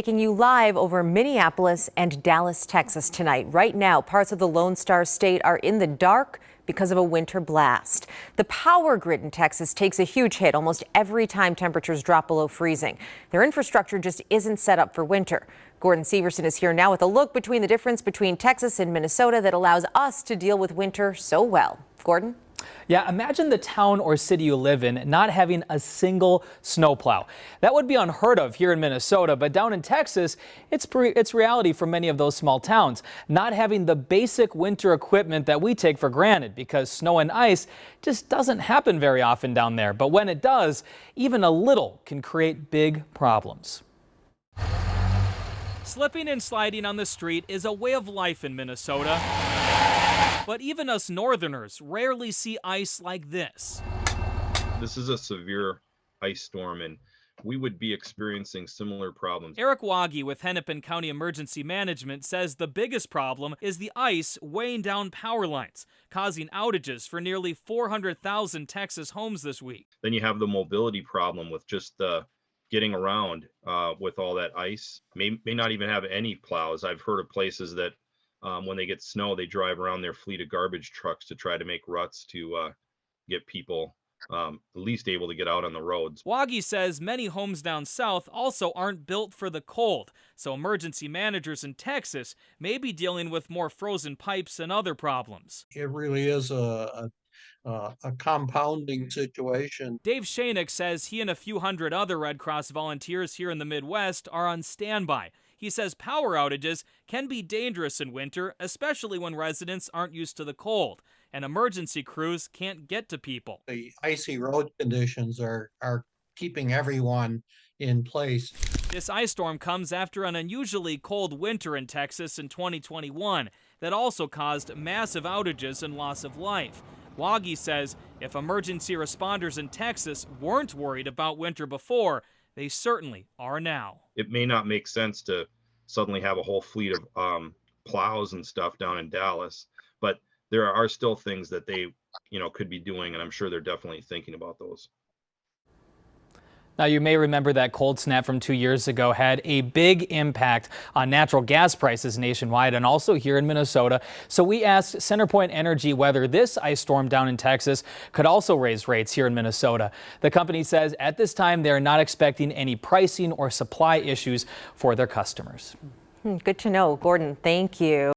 Taking you live over Minneapolis and Dallas, Texas tonight. Right now, parts of the Lone Star State are in the dark because of a winter blast. The power grid in Texas takes a huge hit almost every time temperatures drop below freezing. Their infrastructure just isn't set up for winter. Gordon Severson is here now with a look between the difference between Texas and Minnesota that allows us to deal with winter so well. Gordon? Yeah, imagine the town or city you live in not having a single snowplow. That would be unheard of here in Minnesota, but down in Texas, it's reality for many of those small towns. Not having the basic winter equipment that we take for granted because snow and ice just doesn't happen very often down there. But when it does, even a little can create big problems. Slipping and sliding on the street is a way of life in Minnesota. But even us northerners rarely see ice like this. This is a severe ice storm, and we would be experiencing similar problems. Eric Waggy with Hennepin County Emergency Management says the biggest problem is the ice weighing down power lines, causing outages for nearly 400,000 Texas homes this week. Then you have the mobility problem with just getting around with all that ice. May not even have any plows. I've heard of places that when they get snow, they drive around their fleet of garbage trucks to try to make ruts to get people at least able to get out on the roads. Waggy says many homes down south also aren't built for the cold, so emergency managers in Texas may be dealing with more frozen pipes and other problems. It really is a compounding situation. Dave Shanik says he and a few hundred other Red Cross volunteers here in the Midwest are on standby. He says power outages can be dangerous in winter, especially when residents aren't used to the cold, and emergency crews can't get to people. The icy road conditions are keeping everyone in place. This ice storm comes after an unusually cold winter in Texas in 2021 that also caused massive outages and loss of life. Waggy says if emergency responders in Texas weren't worried about winter before, they certainly are now. It may not make sense to suddenly have a whole fleet of plows and stuff down in Dallas, but there are still things that they, could be doing, and I'm sure they're definitely thinking about those. Now, you may remember that cold snap from 2 years ago had a big impact on natural gas prices nationwide and also here in Minnesota. So we asked CenterPoint Energy whether this ice storm down in Texas could also raise rates here in Minnesota. The company says at this time they're not expecting any pricing or supply issues for their customers. Good to know. Gordon, thank you.